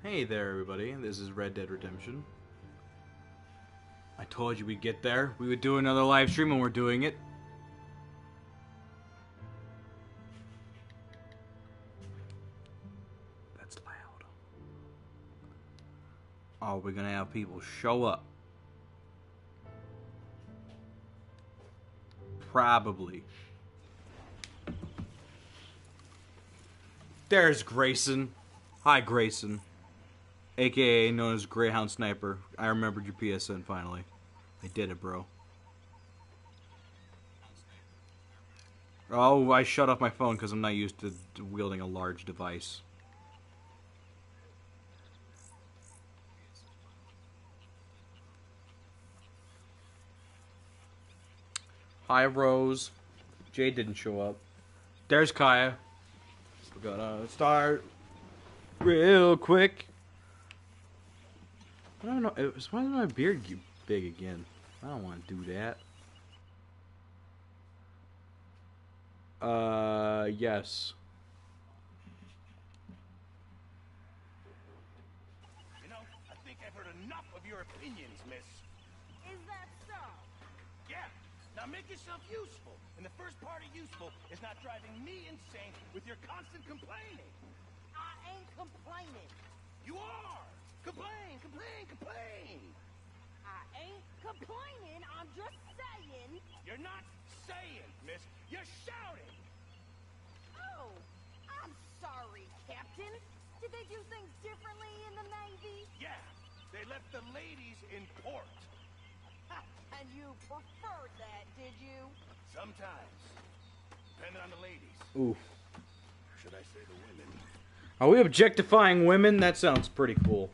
Hey there, everybody. This is Red Dead Redemption. I told you we'd get there. We would do another live stream, and we're doing it. That's loud. Are we gonna have people show up? Probably. There's Grayson. Hi, Grayson. AKA known as Greyhound Sniper. I remembered your PSN finally. I did it, bro. Oh, I shut off my phone because I'm not used to wielding a large device. Hi, Rose. Jade didn't show up. There's Kaya. We're gonna start real quick. I don't know. Why is my beard big again? I don't want to do that. Yes. You know, I think I've heard enough of your opinions, miss. Is that so? Yeah. Now make yourself useful. And the first part of useful is not driving me insane with your constant complaining. I ain't complaining. You are! Complain, complain, complain! I ain't complaining. I'm just saying. You're not saying, miss. You're shouting! Oh, I'm sorry, Captain. Did they do things differently in the Navy? Yeah. They left the ladies in port. Ha, and you preferred that, did you? Sometimes. Depending on the ladies. Oof. Should I say the women? Are we objectifying women? That sounds pretty cool.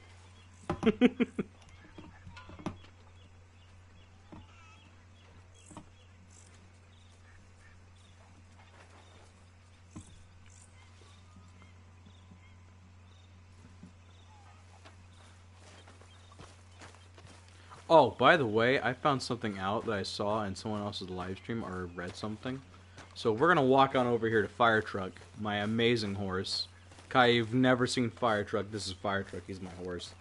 Oh, by the way, I found something out that I saw in someone else's live stream or read something. So we're gonna walk on over here to Fire Truck, my amazing horse. Kai, you've never seen Fire Truck. This is Fire Truck. He's my horse.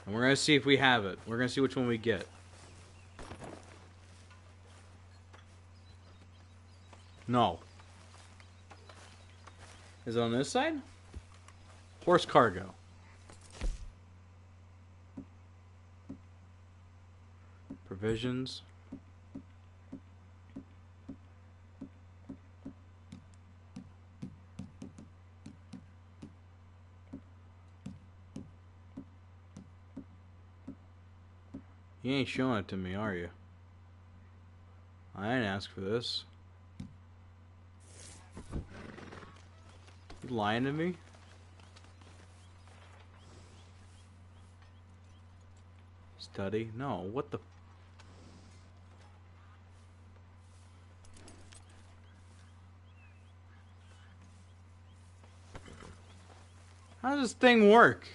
And we're gonna see if we have it. We're gonna see which one we get. No. Is it on this side? Horse cargo. Provisions. You ain't showing it to me, are you? I didn't ask for this. You lying to me? Study? No, what the... How does this thing work?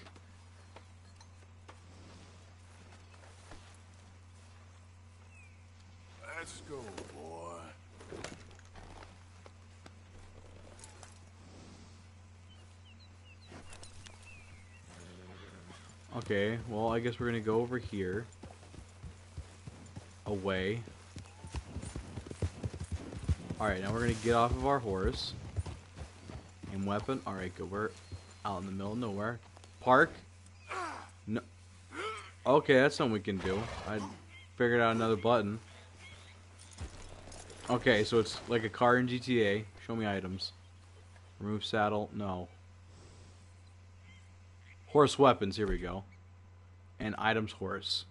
Let's go, boy. Okay, well, I guess we're gonna go over here. Away. Alright, now we're gonna get off of our horse. And weapon. Alright, good. We're out in the middle of nowhere. Park. No. Okay, that's something we can do. I figured out another button. Okay, so it's like a car in GTA. Show me items. Remove saddle. No. Horse weapons. Here we go. And items horse.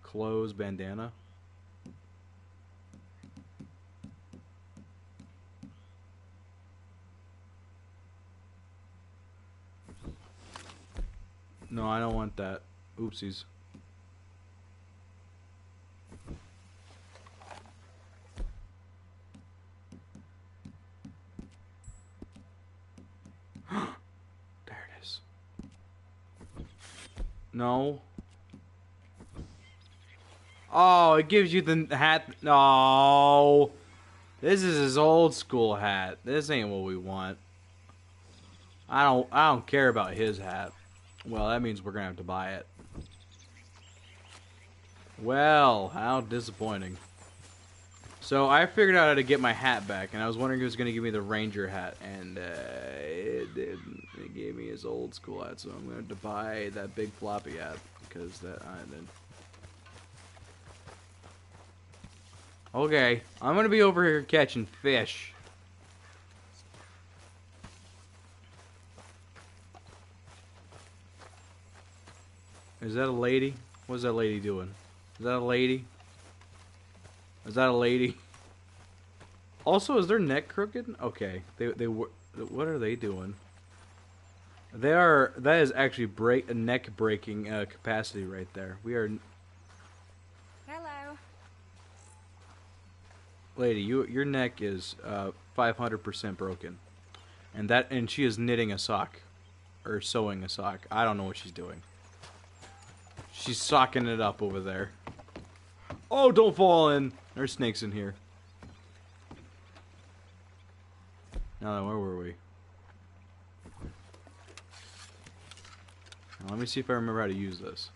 Clothes, bandana. No, I don't want that. Oopsies. There it is. No. Oh, it gives you the hat. No. This is his old school hat. This ain't what we want. I don't care about his hat. Well, that means we're gonna have to buy it. Well, how disappointing. So I figured out how to get my hat back, and I was wondering if it was going to give me the Ranger hat, and it didn't. It gave me his old school hat, so I'm going to have to buy that big floppy hat, because that I didn't. Okay, I'm going to be over here catching fish. Is that a lady? What's that lady doing? Is that a lady? Is that a lady? Also, is their neck crooked? Okay, they were. What are they doing? They are. That is actually a neck breaking capacity right there. We are. Hello. Lady, your neck is 500% broken, and she is knitting a sock, or sewing a sock. I don't know what she's doing. She's socking it up over there. Oh, don't fall in. There's snakes in here. Now, where were we? Now, let me see if I remember how to use this.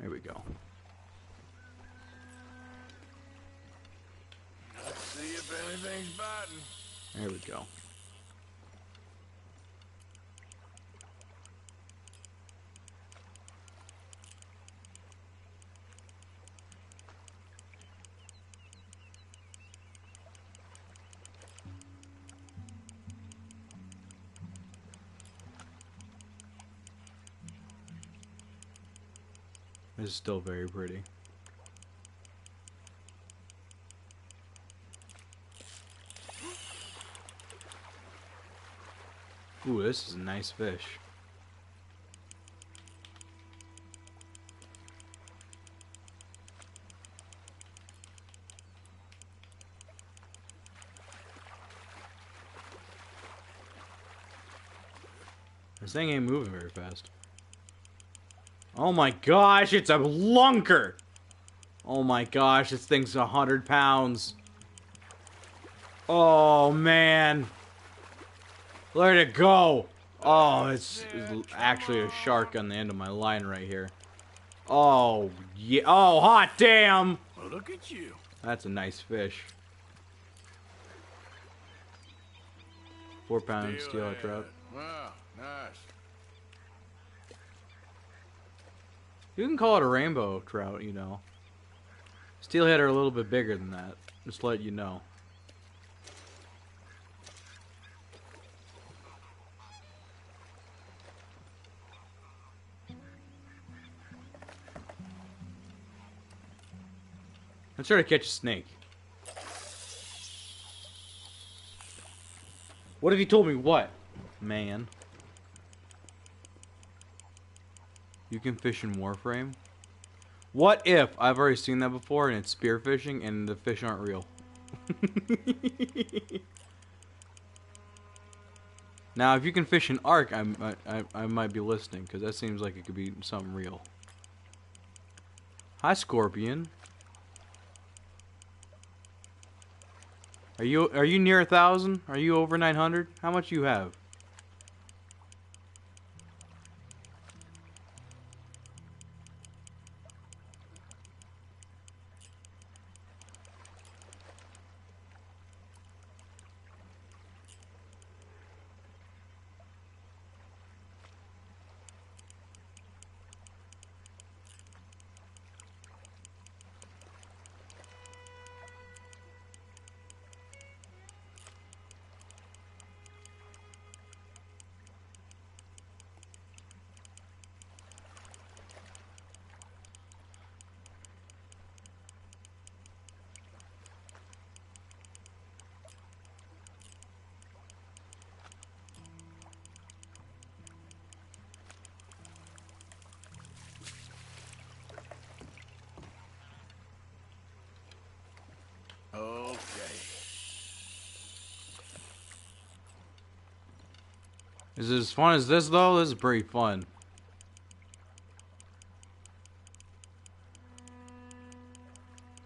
There we go. Let's see if anything's biting. There we go. This is still very pretty. Ooh, this is a nice fish. This thing ain't moving very fast. Oh my gosh, it's a lunker! Oh my gosh, this thing's 100 pounds. Oh man. Let it go. Oh, it's actually a shark on the end of my line right here. Oh, yeah. Oh, hot damn. Well, look at you. That's a nice fish. 4-pound steelhead trout. Wow, nice. You can call it a rainbow trout, you know. Steelhead are a little bit bigger than that. Just to let you know. Let's try to catch a snake. What if you told me what? Man. You can fish in Warframe? What if I've already seen that before and it's spearfishing and the fish aren't real? Now, if you can fish in Ark, I might be listening because that seems like it could be something real. Hi, Scorpion. Are you near 1,000? Are you over 900? How much you have? Is it as fun as this, though? This is pretty fun.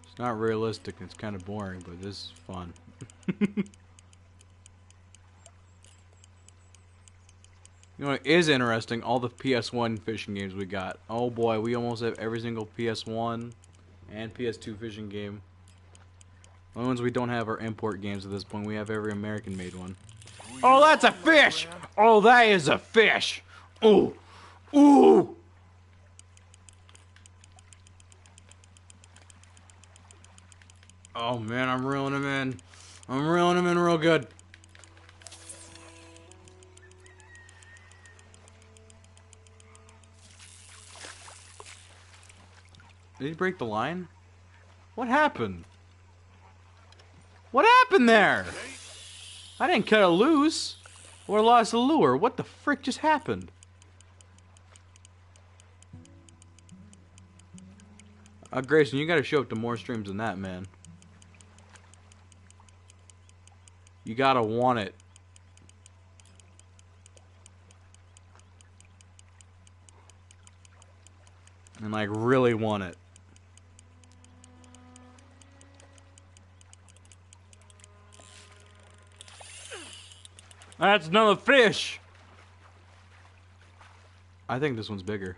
It's not realistic. It's kind of boring, but this is fun. You know what is interesting? All the PS1 fishing games we got. Oh boy, we almost have every single PS1 and PS2 fishing game. The only ones we don't have are import games at this point. We have every American-made one. Oh, that's a fish! Oh, that is a fish! Ooh! Ooh! Oh man, I'm reeling him in. I'm reeling him in real good. Did he break the line? What happened? What happened there? I didn't cut it loose. Or lost the lure. What the frick just happened? Grayson, you gotta show up to more streams than that, man. You gotta want it. And like really want it. That's another fish! I think this one's bigger.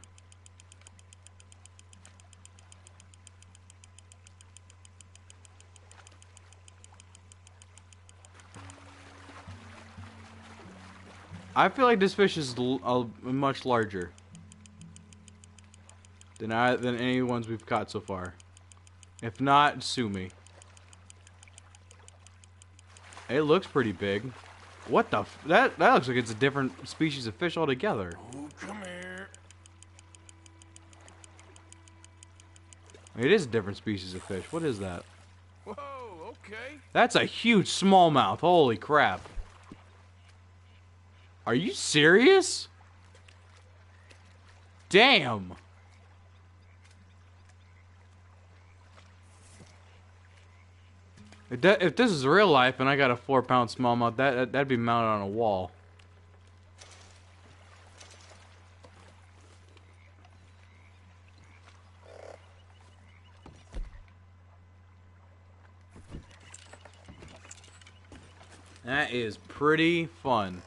I feel like this fish is much larger than any ones we've caught so far. If not, sue me. It looks pretty big. What the that looks like it's a different species of fish altogether. Oh, come here. It is a different species of fish. What is that? Whoa, okay. That's a huge smallmouth. Holy crap. Are you serious? Damn. If this is real life and I got a 4-pound smallmouth, that'd be mounted on a wall. That is pretty fun.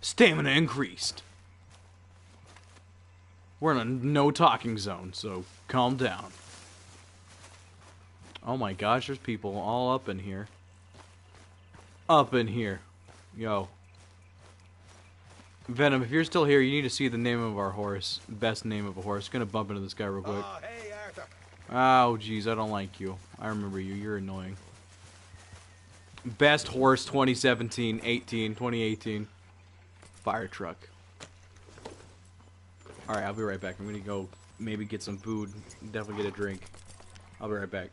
Stamina increased. We're in a no talking zone, so calm down. Oh my gosh, there's people all up in here. Up in here. Yo. Venom, if you're still here, you need to see the name of our horse. Best name of a horse. Gonna bump into this guy real quick. Oh, hey, Arthur. Oh, jeez, I don't like you. I remember you. You're annoying. Best horse 2017, 2018. Fire truck. Alright, I'll be right back. I'm gonna go maybe get some food. Definitely get a drink. I'll be right back.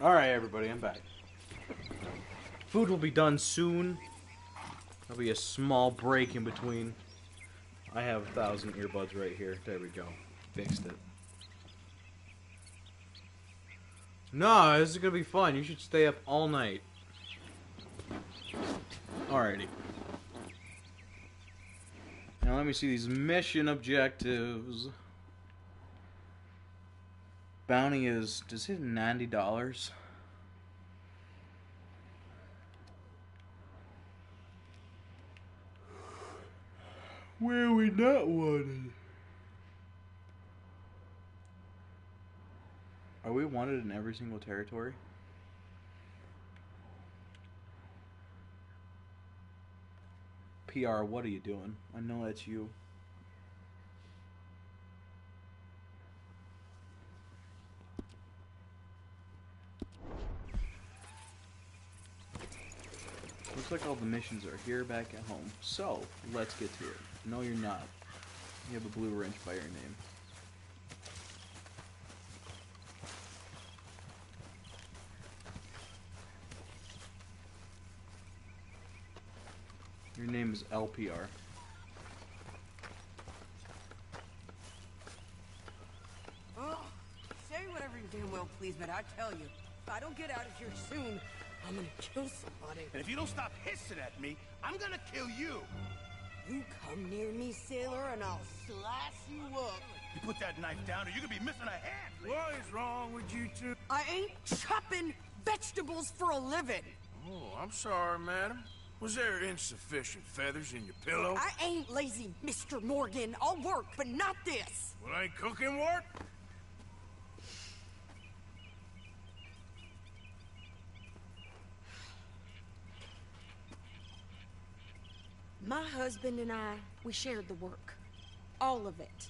Alright, everybody, I'm back. Food will be done soon. There'll be a small break in between. I have 1,000 earbuds right here. There we go. Fixed it. No, this is gonna be fun. You should stay up all night. Alrighty. Now let me see these mission objectives. Bounty is, does it hit $90? Where are we not wanted? Are we wanted in every single territory? PR, what are you doing? I know that's you. Looks like all the missions are here back at home. So, let's get to it. No, you're not. You have a blue wrench by your name. Your name is LPR. Oh, say whatever you damn well please, but I tell you, if I don't get out of here soon, I'm gonna kill somebody. And if you don't stop hissing at me, I'm gonna kill you. You come near me, sailor, and I'll slice you up. You put that knife down or you're gonna be missing a hand. What is wrong with you two? I ain't chopping vegetables for a living. Oh, I'm sorry, madam. Was there insufficient feathers in your pillow? I ain't lazy, Mr. Morgan. I'll work, but not this. Well, ain't cooking work? My husband and I, we shared the work. All of it.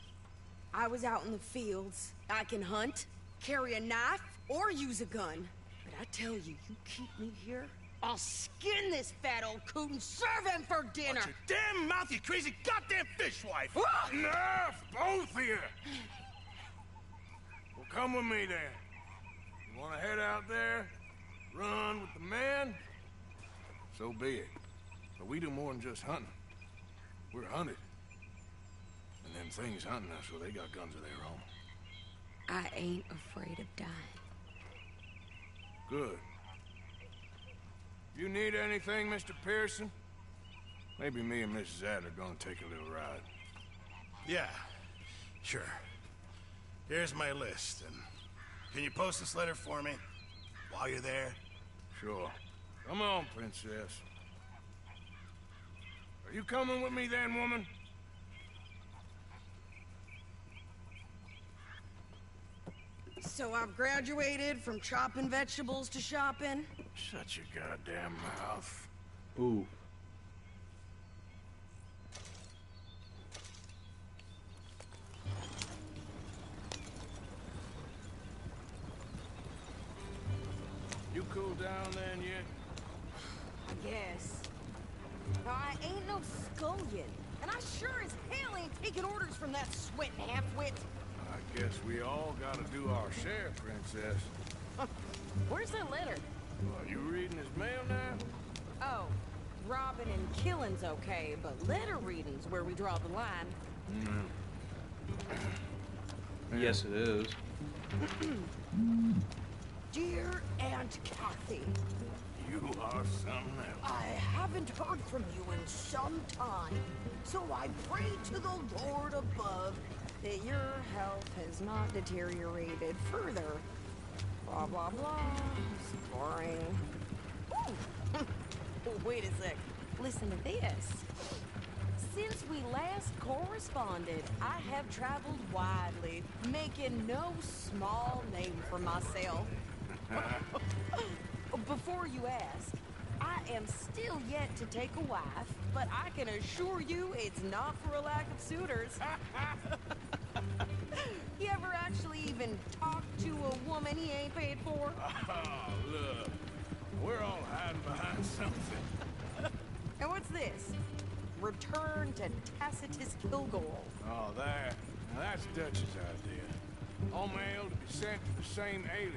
I was out in the fields. I can hunt, carry a knife, or use a gun. But I tell you, you keep me here, I'll skin this fat old coot and serve him for dinner. Watch your damn mouth, you crazy goddamn fishwife! Enough, both of you! Well, come with me then. You want to head out there, run with the men? So be it. But we do more than just hunting. We're hunted. And them things hunting us, well, they got guns of their own. I ain't afraid of dying. Good. You need anything, Mr. Pearson? Maybe me and Mrs. Adler are gonna take a little ride. Yeah, sure. Here's my list, and can you post this letter for me while you're there? Sure. Come on, princess. Are you coming with me then, woman? So I've graduated from chopping vegetables to shopping. Shut your goddamn mouth. Ooh. You cool down then yet? I guess. I ain't no scullion, and I sure as hell ain't taking orders from that sweating half-wit. I guess we all gotta do our share, princess. Where's that letter? Are you reading his mail now? Oh, robbing and killing's okay, but letter reading's where we draw the line. Yes, it is. Dear Aunt Kathy, You are something else. I haven't heard from you in some time, so I pray to the Lord above that your health has not deteriorated further. Blah, blah, blah. It's boring. Ooh. Wait a sec. Listen to this. Since we last corresponded, I have traveled widely, making no small name for myself. Before you ask, I am still yet to take a wife, but I can assure you it's not for a lack of suitors. You ever actually even talk to a woman he ain't paid for? Oh, look. We're all hiding behind something. And what's this? Return to Tacitus Kilgore. Oh, that. Now that's Dutch's idea. All mail to be sent to the same alias.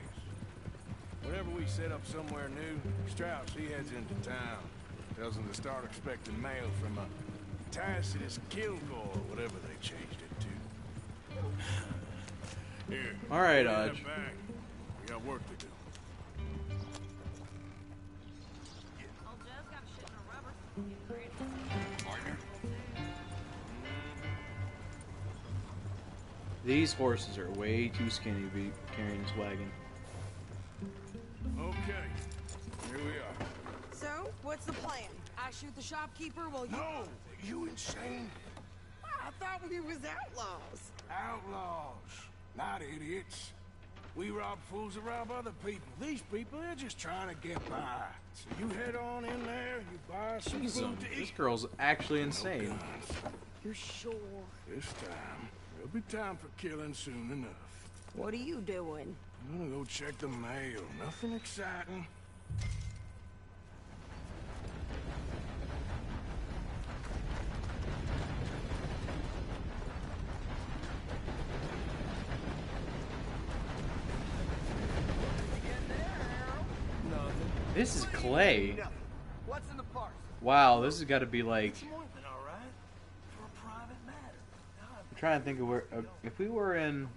Whenever we set up somewhere new, Strauss, he heads into town. Tells them to start expecting mail from a Tacitus Kilgore, or whatever they changed it to. Here. All right, get that Odge. back. We got work to do. Old Joe's got shit in a rubber. Get ready. Partner. These horses are way too skinny to be carrying this wagon. Okay. Here we are. So, what's the plan? I shoot the shopkeeper while you... No! You insane? I thought we was outlaws. Outlaws, not idiots. We rob fools that rob other people. These people, they're just trying to get by. So you head on in there, you buy some food to This eat. girl's actually No insane. guns. You're sure? This time, there'll be time for killing soon enough. What are you doing? I'm gonna go check the mail. Nothing exciting. This is clay. What's in the parcel? Wow, this has got to be like. It's more than all right for a private matter. I'm trying to think of where. If we were in.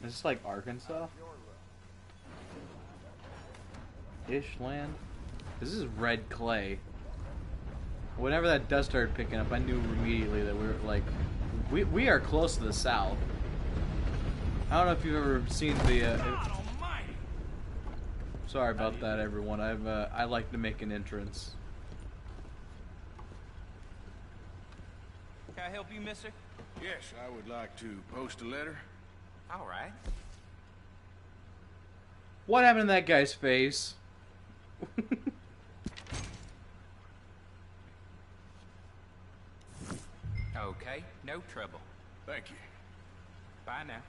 Is this like Arkansas? Ish land? This is red clay. Whenever that dust started picking up, I knew immediately that we were like. We are close to the south. I don't know if you've ever seen the. Sorry about that, everyone. I like to make an entrance. Can I help you, mister? Yes, I would like to post a letter. All right. What happened to that guy's face? Okay, no trouble. Thank you. Bye now.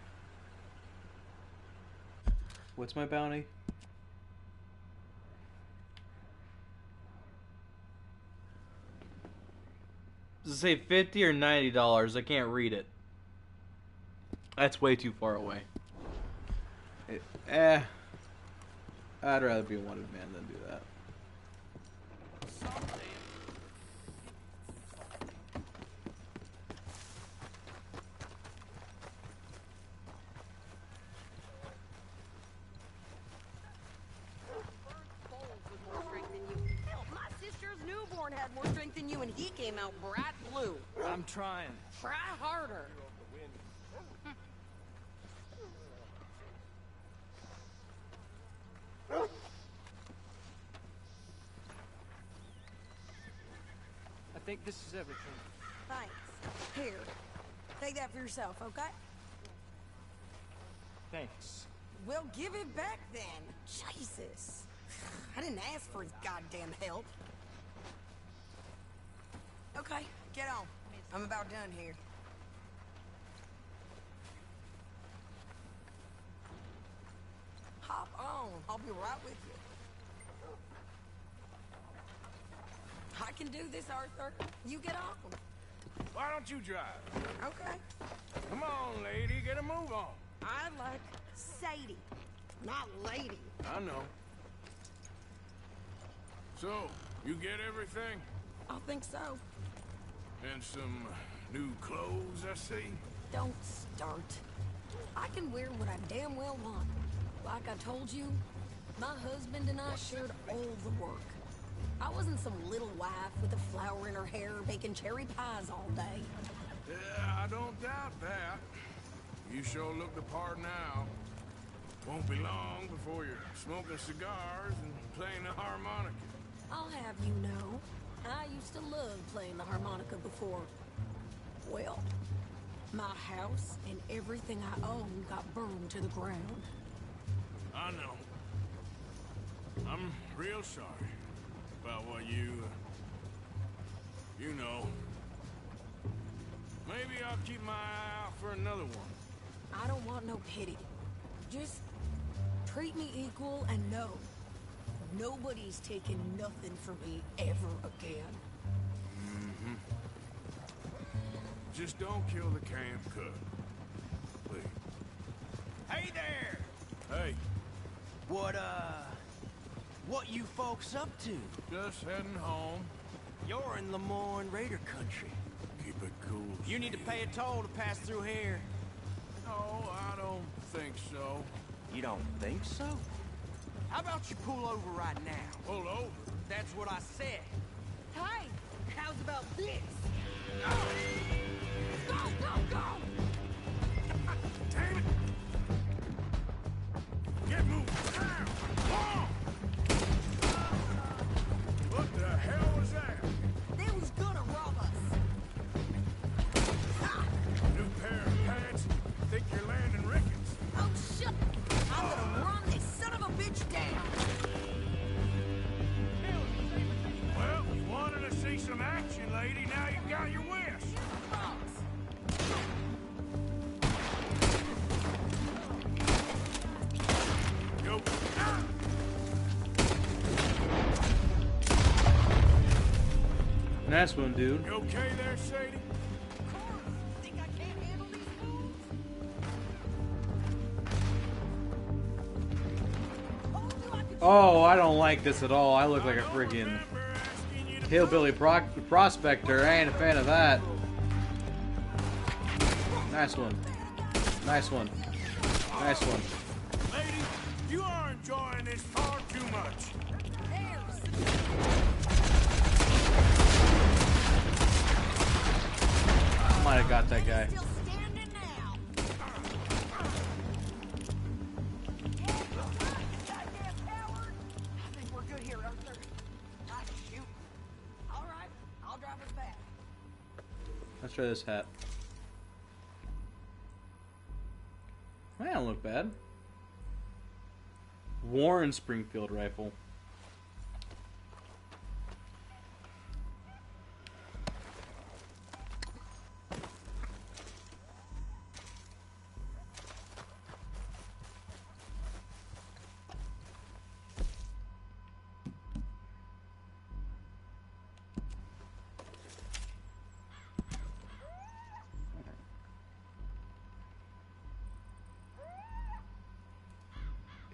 What's my bounty? Does it say $50 or $90? I can't read it. That's way too far away. I'd rather be a wanted man than do that. Hell, my sister's newborn had more strength than you, and he came out bright blue. I'm trying. Try harder. I think this is everything. Thanks. Here, take that for yourself, okay? Thanks. Well, give it back then. Jesus. I didn't ask for his goddamn help. Okay, get on. I'm about done here. Hop on. I'll be right with you. I can do this, Arthur. You get on. Why don't you drive? Okay. Come on, lady, get a move on. I like Sadie, not lady. I know. So, you get everything? I think so. And some new clothes, I see? Don't start. I can wear what I damn well want. Like I told you, my husband and I shared all the work. I wasn't some little wife with a flower in her hair baking cherry pies all day. Yeah, I don't doubt that. You sure look the part now. Won't be long before you're smoking cigars and playing the harmonica. I'll have you know, I used to love playing the harmonica before. Well, my house and everything I own got burned to the ground. I know. I'm real sorry about what you know. Maybe I'll keep my eye out for another one. I don't want no pity. Just treat me equal and know nobody's taking nothing from me ever again. Mm-hmm. Just don't kill the camp cook. Please. Hey there! Hey, What you folks up to? just heading home. You're in Lemoyne Raider country. Keep it cool. You need to pay a toll to pass through here. No, I don't think so. You don't think so? How about you pull over right now? Pull over. That's what I said. Hey, how's about this? Go, go, go! Damn it! Get moving! Whoa! What the hell was that? They was gonna rob us. New pair of pants? Think you're landing Ricketts? Oh, shit! I'm gonna run this son of a bitch down. Well, you wanted to see some action, lady. Now you got your wish. Yo. Ah! Nice one, dude. You okay there, Sadie? Think I can't handle these fools? Told you I could Oh, I don't like this at all. I look like a friggin' hillbilly prospector. I ain't a fan of that. Nice one. Nice one. Nice one. Lady, you are enjoying this far too much. Might have got that guy. still standing now. Goddamn coward! I think we're good here, Arthur. Ah, shoot. All right, I'll drive us back. Let's try this hat. That don't look bad. Warren Springfield rifle.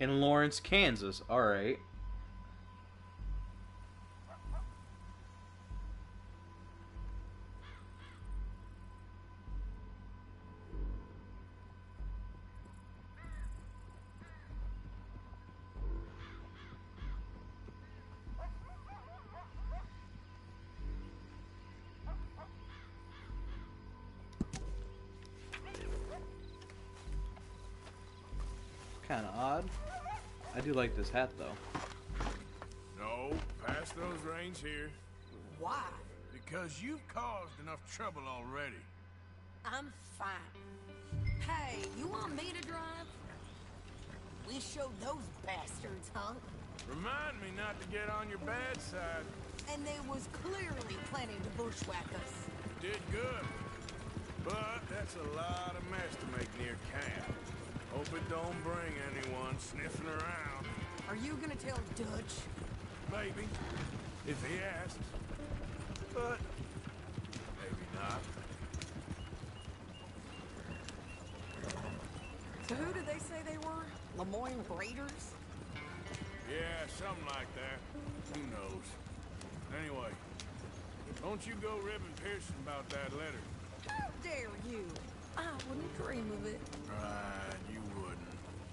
In Lawrence, Kansas. All right. Kind of odd. I do like this hat though. No, pass those reins here. Why? Because you've caused enough trouble already. I'm fine. Hey, you want me to drive? We showed those bastards, huh? Remind me not to get on your bad side. And they was clearly planning to bushwhack us. Did good. But that's a lot of mess to make near camp. Hope it don't bring anyone sniffing around. Are you gonna tell Dutch? Maybe. If he asks. But maybe not. So who did they say they were? Lemoyne Raiders? Yeah, something like that. Who knows? Anyway, don't you go ribbing Pearson about that letter. How dare you? I wouldn't dream of it. Right, you wouldn't.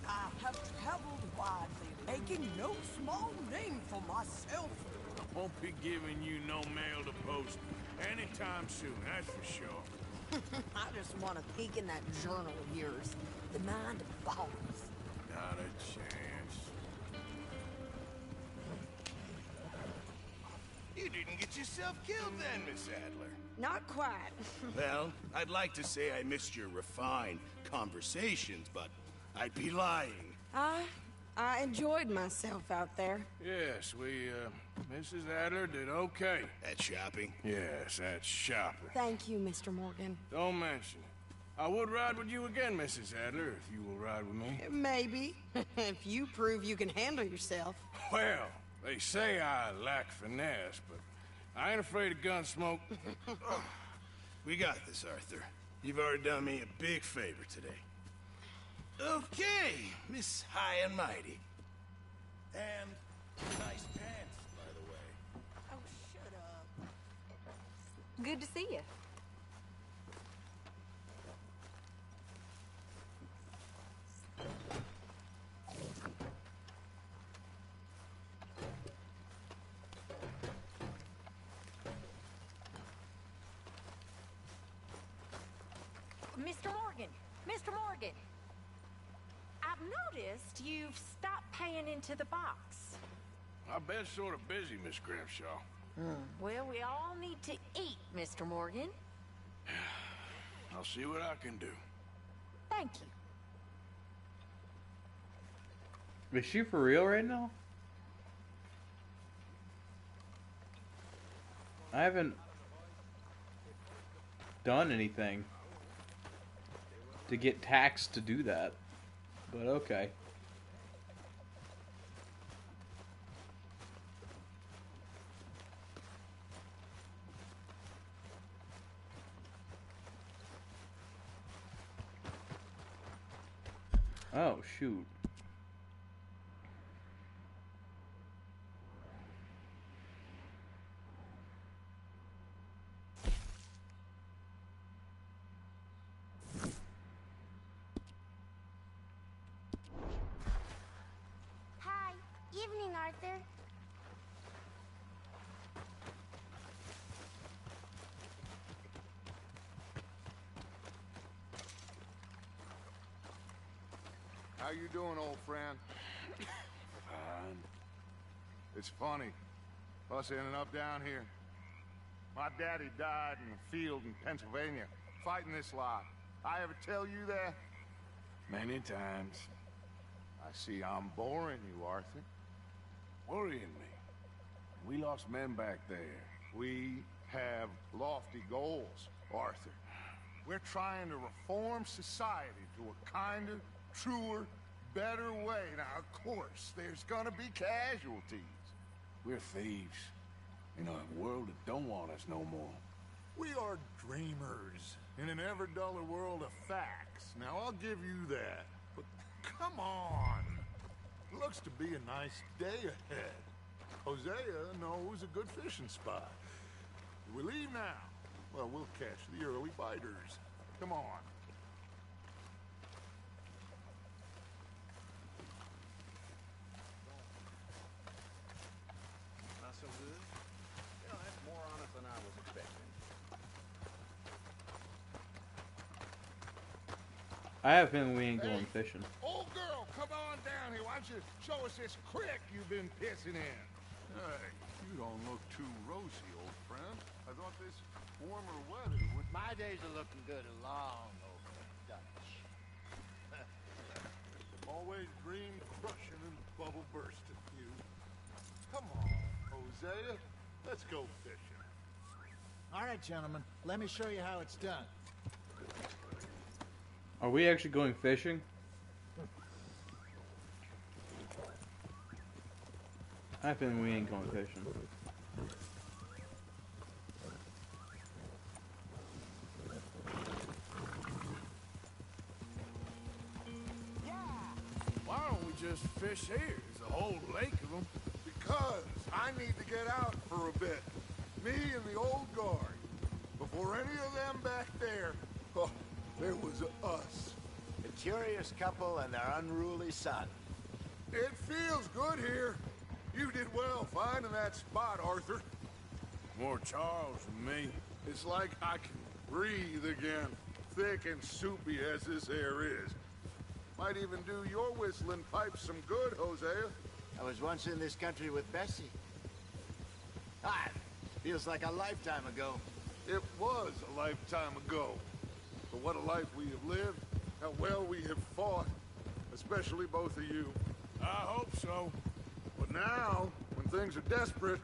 I have traveled widely, making no small name for myself. I won't be giving you no mail to post anytime soon, that's for sure. I just want to peek in that journal of yours. The mind of balls. Not a chance. You didn't get yourself killed then, Miss Adler. Not quite. Well, I'd like to say I missed your refined conversations, but I'd be lying. I enjoyed myself out there. Yes, Mrs. Adler did okay. At shopping? Yes, that's shopping. Thank you, Mr. Morgan. Don't mention it. I would ride with you again, Mrs. Adler, if you will ride with me. Maybe. If you prove you can handle yourself. Well, they say I lack finesse, but I ain't afraid of gun smoke. We got this, Arthur. You've already done me a big favor today. Okay, Miss High and Mighty. And nice pants, by the way. Oh, shut up. Good to see you. Mr. Morgan! Mr. Morgan! I've noticed you've stopped paying into the box. I've been sort of busy, Miss Grimshaw. Well, we all need to eat, Mr. Morgan. I'll see what I can do. Thank you. Is she for real right now? I haven't done anything to get taxed to do that, but okay. Oh, shoot. Hi. Evening, Arthur. How you doing, old friend? Fine. It's funny, us ending up down here. My daddy died in a field in Pennsylvania, fighting this lot. I ever tell you that? Many times. I see I'm boring you, Arthur. Worrying me. We lost men back there. We have lofty goals, Arthur. We're trying to reform society to a kinder, truer, better way. Now, of course, there's gonna be casualties. We're thieves. In a world that don't want us no more. We are dreamers in an ever duller world of facts. Now, I'll give you that. But come on. Looks to be a nice day ahead. Hosea knows a good fishing spot. Do we leave now? Well, we'll catch the early biters. Come on. Not so good? Yeah, that's more honest than I was expecting. I have a feeling we ain't going fishing. Old girl, come on down here. Why don't you show us this creek you've been pissing in? Hey, you don't look too rosy, old friend. I thought this warmer weather would... My days are looking good along over Dutch. Always dreamed of crushing and bubble bursting you. Come on, Hosea. Let's go fishing. All right, gentlemen, let me show you how it's done. Are we actually going fishing? I have a feeling we ain't going fishing. Why don't we just fish here? There's a whole lake of them. Because I need to get out for a bit. Me and the old guard. Before any of them back there, oh, there was us. A curious couple and their unruly son. It feels good here. You did well finding that spot, Arthur. More Charles than me. It's like I can breathe again, thick and soupy as this air is. Might even do your whistling pipes some good, Hosea. I was once in this country with Bessie. Ah, feels like a lifetime ago. It was a lifetime ago. But what a life we have lived, how well we have fought, especially both of you. I hope so. But now, when things are desperate,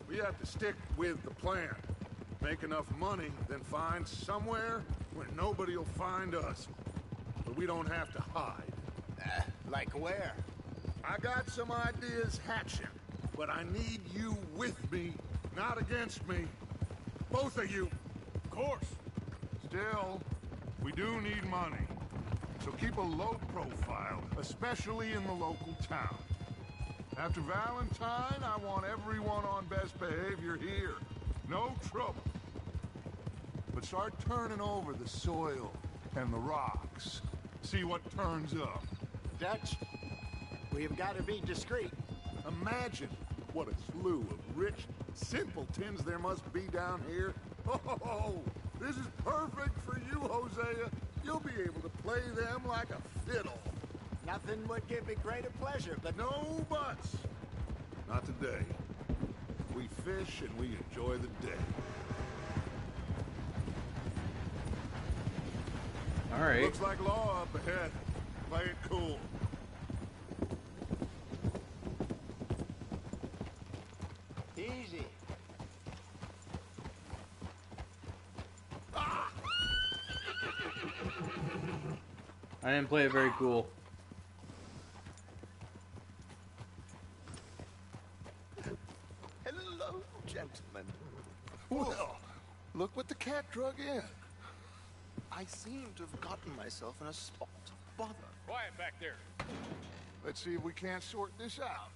we have to stick with the plan. Make enough money, then find somewhere where nobody will find us. But we don't have to hide. Like where? I got some ideas hatching, but I need you with me, not against me. Both of you. Of course. Still, we do need money. So keep a low profile, especially in the local town. After Valentine, I want everyone on best behavior here. No trouble. But start turning over the soil and the rocks. See what turns up. Dutch, we've got to be discreet. Imagine what a slew of rich simpletons there must be down here. Oh, this is perfect for you, Hosea. You'll be able to play them like a fiddle. Nothing would give me greater pleasure, but No buts. Not today. We fish and we enjoy the day. All right. Looks like law up ahead. Play it cool. easy. I didn't play it very cool. Hello, gentlemen. Well, look what the cat drug in. I seem to have gotten myself in a spot of bother. Quiet back there. Let's see if we can't sort this out.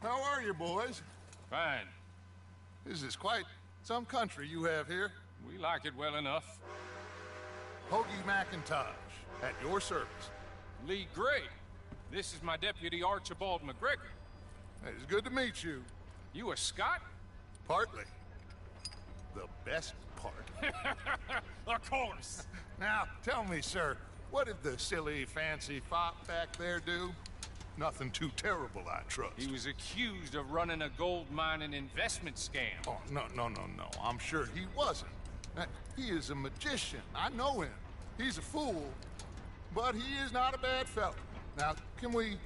How are you, boys? Fine. This is quite some country you have here. We like it well enough. Hoagie McIntosh, at your service. Lee Gray. This is my deputy Archibald McGregor. It's good to meet you. You a Scot? Partly. The best part. Of course. Now, tell me, sir, what did the silly, fancy fop back there do? Nothing too terrible, I trust. He was accused of running a gold mining investment scam. Oh, no. I'm sure he wasn't. He is a magician. I know him. He's a fool, but he is not a bad fellow. Now, can we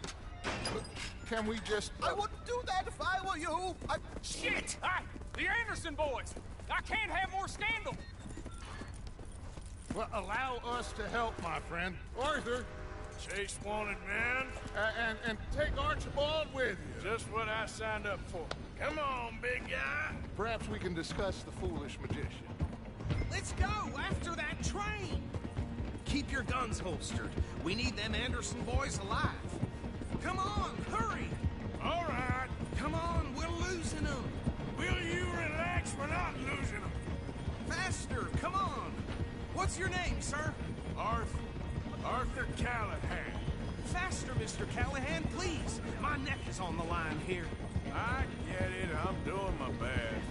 just... I wouldn't do that if I were you. Shit! The Anderson boys! I can't have more scandal! Well, allow us to help, my friend. Arthur, Chase wanted, man. and take Archibald with you. Just what I signed up for. Come on, big guy. Perhaps we can discuss the foolish magician. Let's go after that train. Keep your guns holstered. We need them Anderson boys alive. Come on, hurry. All right. Come on, we're losing them. Will you relax? We're not losing them. Faster, come on. What's your name, sir? Arthur Callahan. Faster, Mr. Callahan, please. My neck is on the line here. I get it. I'm doing my best.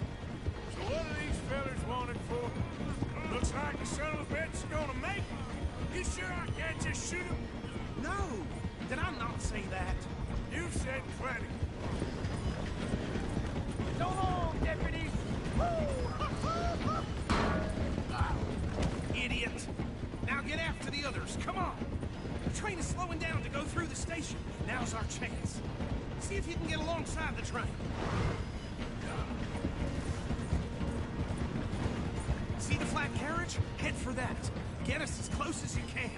So what are these fellas wanted for? Looks like the son of a bitch is gonna make it. You sure I can't just shoot him? No, did I not say that? You said plenty. So long, deputy! Idiot. Now get after the others, come on. The train is slowing down to go through the station. Now's our chance. See if you can get alongside the train. See the flat carriage? Head for that. Get us as close as you can.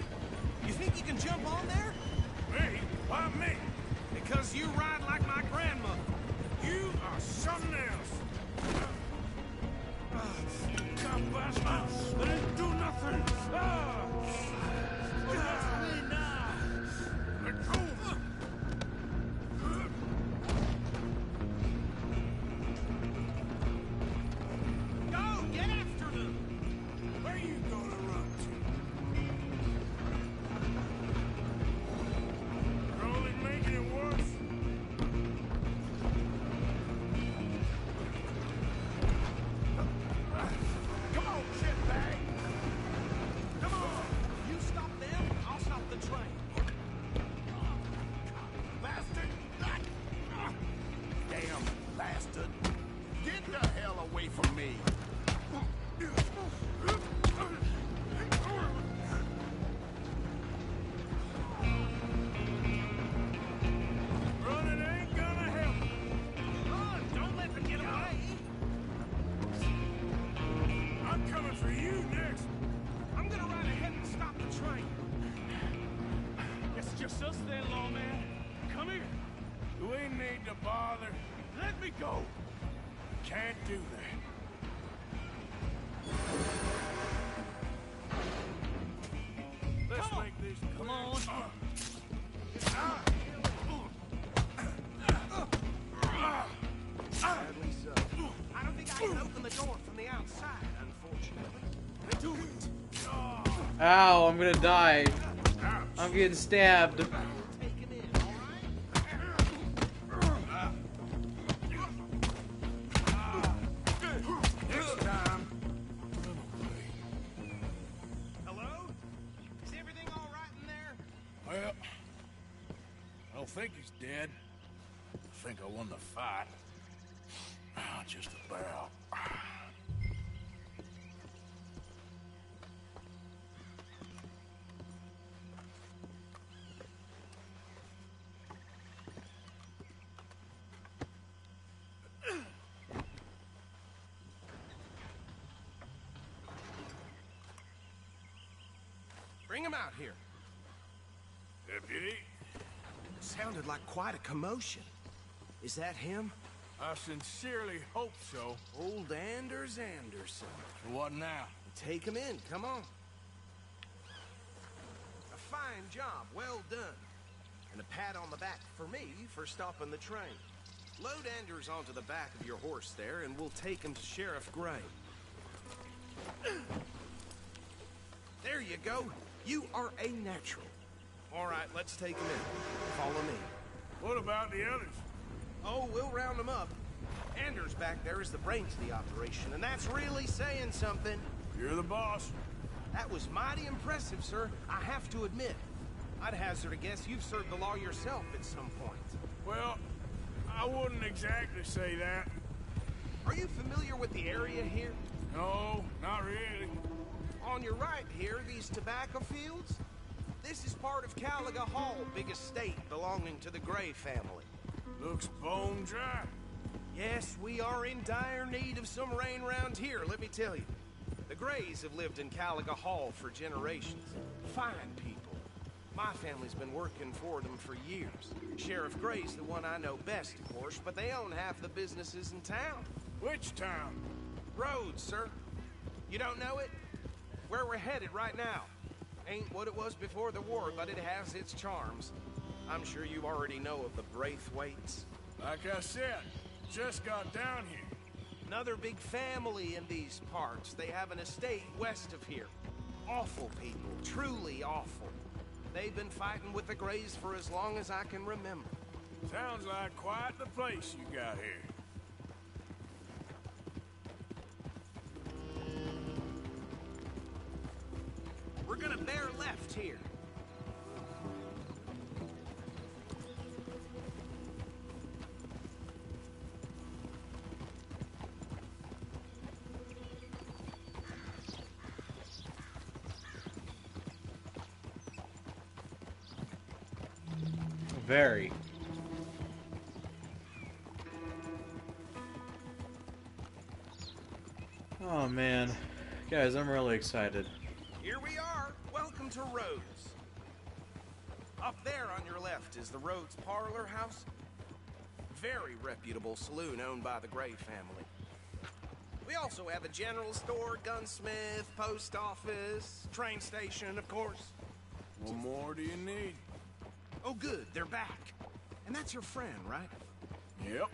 You think you can jump on there? Me? Why me? Because you ride like my grandmother. You are something else. God bless me. I didn't do nothing. That's me now. Let go. Go, get after them. Where you gonna run to? You're only making it worse. Come on, shitbag. Come on. You stop them, I'll stop the train. Bastard! Damn bastard. Get the hell away from me. Running ain't gonna help. Run, don't let them get away. I'm coming for you next. I'm gonna ride ahead and stop the train. It's just us then, lawman. Come here. We need to bother. Let me go. Can't do that. Let's make this. Come on. Sadly so. I don't think I can open the door from the outside, unfortunately. Do it. Ow, I'm gonna die. I'm getting stabbed. Take him in, all right? Next time. Hello? Is everything all right in there? Well, I don't think he's dead. I think I won the fight. Just about. Bring him out here. Deputy, Sounded like quite a commotion. Is that him? I sincerely hope so. Old Anders Anderson. So what now? Take him in, come on. A fine job, well done. And a pat on the back for me for stopping the train. Load Anders onto the back of your horse there, and we'll take him to Sheriff Gray. There you go. You are a natural. All right, let's take him in. Follow me. what about the others? Oh, we'll round them up. Anders back there is the brains of the operation, and that's really saying something. You're the boss. That was mighty impressive, sir. I have to admit. I'd hazard a guess you've served the law yourself at some point. Well, I wouldn't exactly say that. Are you familiar with the area here? No, not really. On your right here, these tobacco fields? This is part of Caliga Hall, big estate belonging to the Gray family. Looks bone dry. Yes, we are in dire need of some rain round here, let me tell you. The Grays have lived in Caliga Hall for generations. Fine people. My family's been working for them for years. Sheriff Gray's the one I know best, of course, but they own half the businesses in town. Which town? Rhodes, sir. You don't know it? Where we're headed right now. Ain't what it was before the war, but it has its charms. I'm sure you already know of the Braithwaites. Like I said, just got down here. Another big family in these parts. They have an estate west of here. Awful people, truly awful. They've been fighting with the Grays for as long as I can remember. Sounds like quite the place you got here. We're gonna bear left here. Very. Oh man. Guys, I'm really excited. Here we are. Welcome to Rhodes. Up there on your left is the Rhodes Parlor House. Very reputable saloon owned by the Gray family. We also have a general store, gunsmith, post office, train station, of course. What more do you need? Oh, good. They're back. And that's your friend, right? Yep.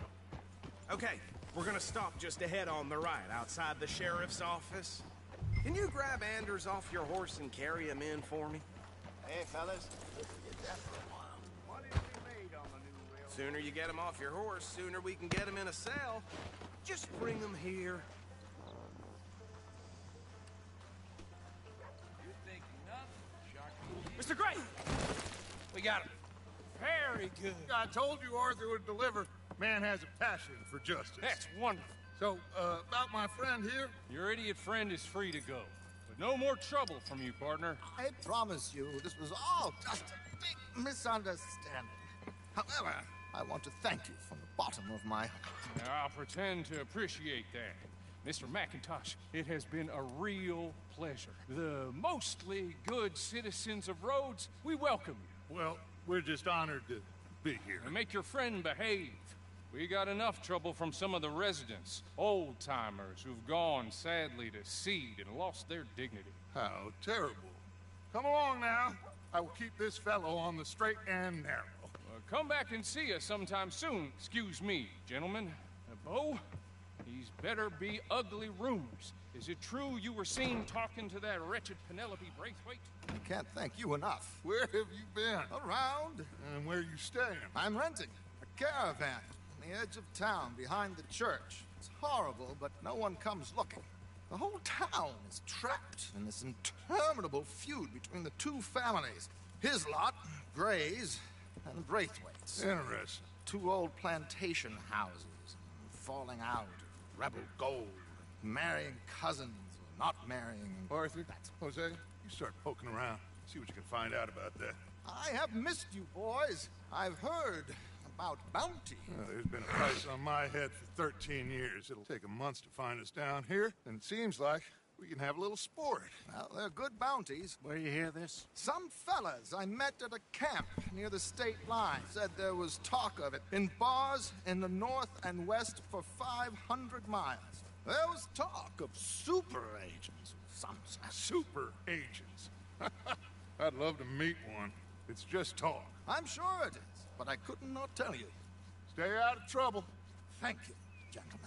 Okay, we're gonna stop just ahead on the right, outside the sheriff's office. Can you grab Anders off your horse and carry him in for me? Hey, fellas. Get that for a while. What is he made on the new railroad? Sooner you get him off your horse, sooner we can get him in a cell. Just bring him here. You think nothing, Mr. Gray! We got him. Very good. I told you Arthur would deliver. Man has a passion for justice. That's wonderful. So, about my friend here, Your idiot friend is free to go. But no more trouble from you, partner. I promise you, this was all just a big misunderstanding. However, I want to thank you from the bottom of my heart. Now, I'll pretend to appreciate that. Mr. McIntosh, it has been a real pleasure. The mostly good citizens of Rhodes, we welcome you. well, we're just honored to be here. And make your friend behave. We got enough trouble from some of the residents, old-timers who've gone, sadly, to seed and lost their dignity. How terrible. Come along now. I will keep this fellow on the straight and narrow. Come back and see us sometime soon. Excuse me, gentlemen. Bo, these better be ugly rumors. Is it true you were seen talking to that wretched Penelope Braithwaite? I can't thank you enough. Where have you been? Around. And where you staying? I'm renting a caravan on the edge of town behind the church. It's horrible, but no one comes looking. The whole town is trapped in this interminable feud between the two families. His lot, Gray's, and Braithwaite's. Interesting. Two old plantation houses, falling out, rebel gold, marrying cousins, or not marrying. Arthur, Jose, you start poking around. See what you can find out about that. I have missed you, boys. I've heard about bounty. There's been a price on my head for 13 years. It'll take a month to find us down here, and it seems like we can have a little sport. Well, they're good bounties. Where you hear this? Some fellas I met at a camp near the state line said there was talk of it in bars in the north and west for 500 miles. There was talk of super agents of some sort. Super agents. I'd love to meet one. It's just talk. I'm sure it is, but I couldn't not tell you. Stay out of trouble. Thank you, gentlemen.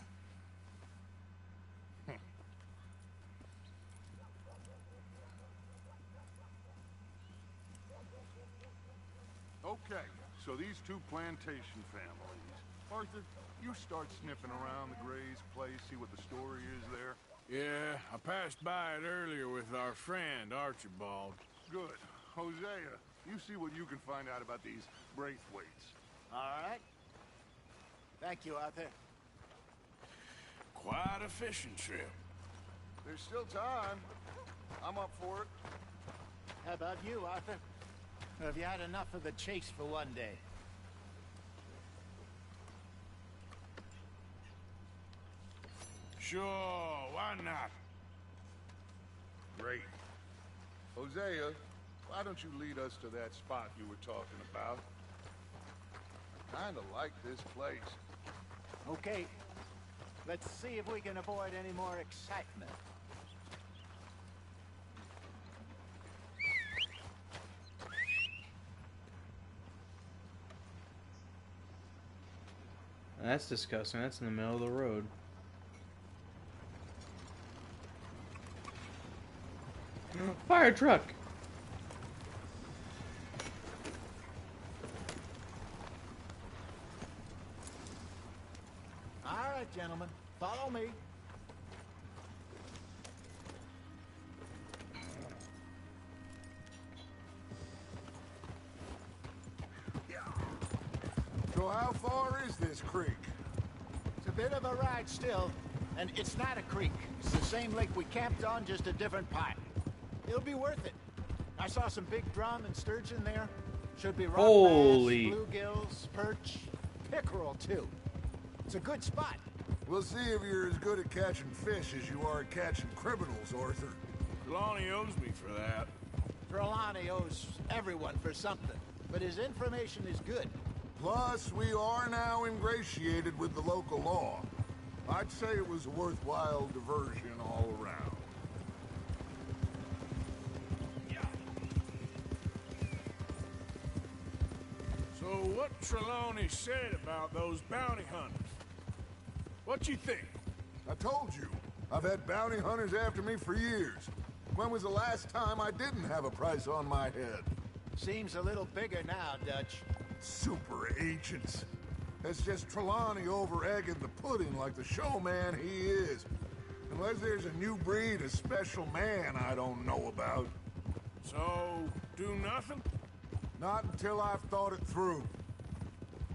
Okay, so these two plantation families. Arthur, you start sniffing around the Gray's place, see what the story is there. Yeah, I passed by it earlier with our friend, Archibald. Good. Hosea, you see what you can find out about these Braithwaites. All right. Thank you, Arthur. Quite a fishing trip. There's still time. I'm up for it. How about you, Arthur? Or have you had enough of the chase for one day? Sure, why not? Great. Hosea, why don't you lead us to that spot you were talking about? I kinda like this place. Okay. Let's see if we can avoid any more excitement. That's disgusting. That's in the middle of the road. Fire truck! All right, gentlemen. Follow me. So how far is this creek? It's a bit of a ride still, and it's not a creek. It's the same lake we camped on, just a different part. It'll be worth it. I saw some big drum and sturgeon there. Should be rock bass, bluegills, perch, pickerel too. It's a good spot. We'll see if you're as good at catching fish as you are at catching criminals, Arthur. Trelawney owes me for that. Trelawney owes everyone for something, but his information is good. Plus, we are now ingratiated with the local law. I'd say it was a worthwhile diversion all around. So what Trelawney said about those bounty hunters? What you think? I told you, I've had bounty hunters after me for years. When was the last time I didn't have a price on my head? Seems a little bigger now, Dutch. Super agents. That's just Trelawney over-egging the pudding like the showman he is. Unless there's a new breed of special man I don't know about. So, do nothing? Not until I've thought it through.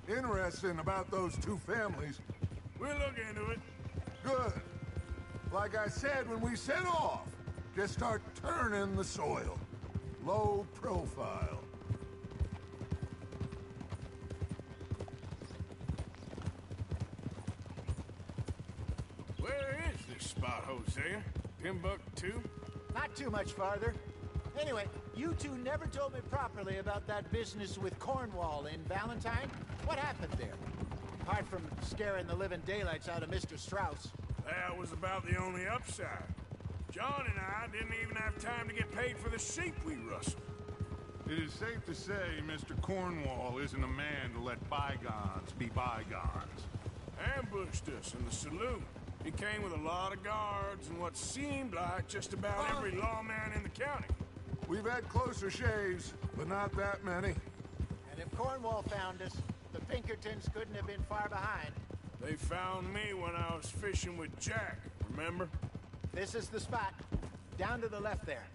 Interesting about those two families. We'll look into it. Good. Like I said when we set off, just start turning the soil. Low profile. Where is this spot, Hosea? Timbuktu? Not too much farther. Anyway, you two never told me properly about that business with Cornwall in Valentine. What happened there? apart from scaring the living daylights out of Mr. Strauss. That was about the only upside. John and I didn't even have time to get paid for the sheep we rustled. It is safe to say Mr. Cornwall isn't a man to let bygones be bygones. Ambushed us in the saloon. He came with a lot of guards and what seemed like just about every lawman in the county. We've had closer shaves, but not that many. And if Cornwall found us, the Pinkertons couldn't have been far behind. They found me when I was fishing with Jack, remember? This is the spot. Down to the left there.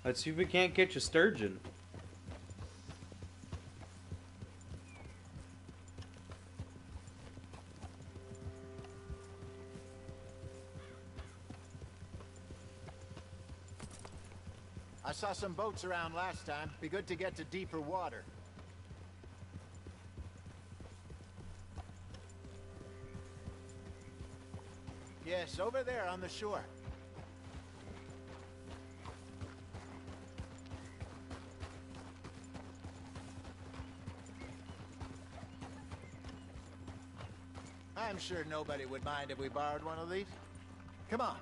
Let's see if we can't catch a sturgeon. I saw some boats around last time. Be good to get to deeper water. Yes, over there on the shore. I'm sure nobody would mind if we borrowed one of these. Come on.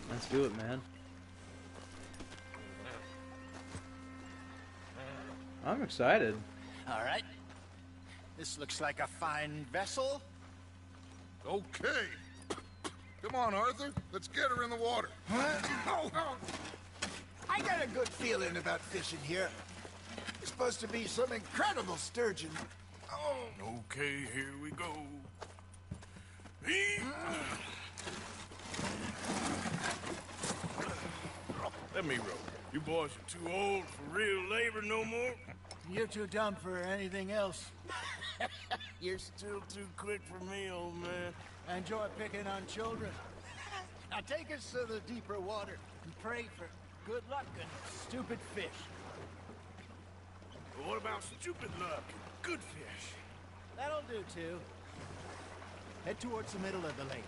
Let's do it, man. I'm excited. All right. This looks like a fine vessel. Okay. Come on, Arthur. Let's get her in the water. I got a good feeling about fishing here. It's supposed to be some incredible sturgeon. Oh, okay, here we go. Let me row. You boys are too old for real labor no more. You're too dumb for anything else. You're still too quick for me, old man. I enjoy picking on children. Now take us to the deeper water and pray for good luck and stupid fish. But what about stupid luck and good fish? That'll do, too. Head towards the middle of the lake.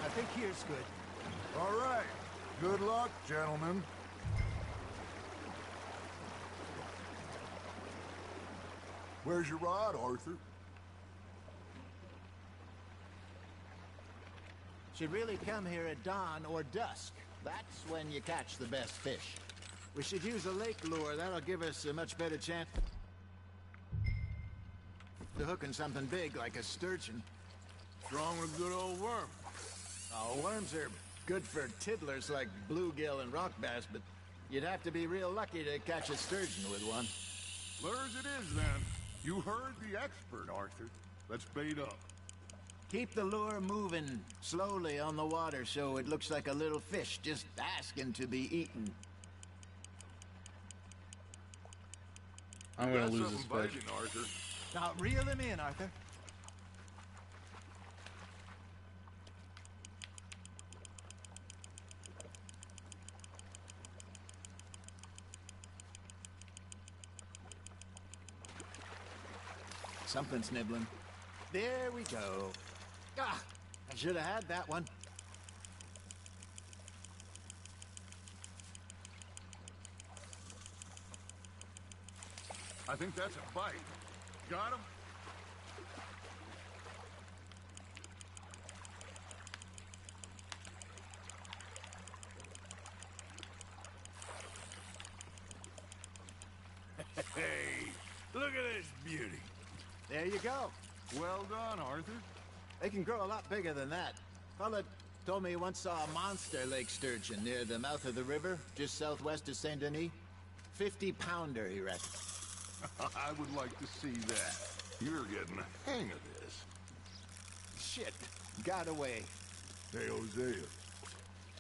I think here's good. All right. Good luck, gentlemen. Where's your rod, Arthur? Should really come here at dawn or dusk. That's when you catch the best fish. We should use a lake lure. That'll give us a much better chance to hooking something big like a sturgeon. What's wrong with a good old worm? Oh, worms are good for tiddlers like bluegill and rock bass, but you'd have to be real lucky to catch a sturgeon with one. Lures it is, then. You heard the expert, Arthur. Let's bait up. Keep the lure moving slowly on the water so it looks like a little fish just asking to be eaten. I'm gonna That's lose this something fish. biting, Arthur. Now reel him in, Arthur. Something's nibbling. There we go. Ah, I should have had that one. I think that's a bite. Got him? Hey, look at this beauty. There you go. Well done, Arthur. They can grow a lot bigger than that. Fella told me he once saw a monster lake sturgeon near the mouth of the river, just southwest of Saint Denis. 50-pounder, he reckons. I would like to see that. You're getting the hang of this. Shit, got away. Hey, Hosea. You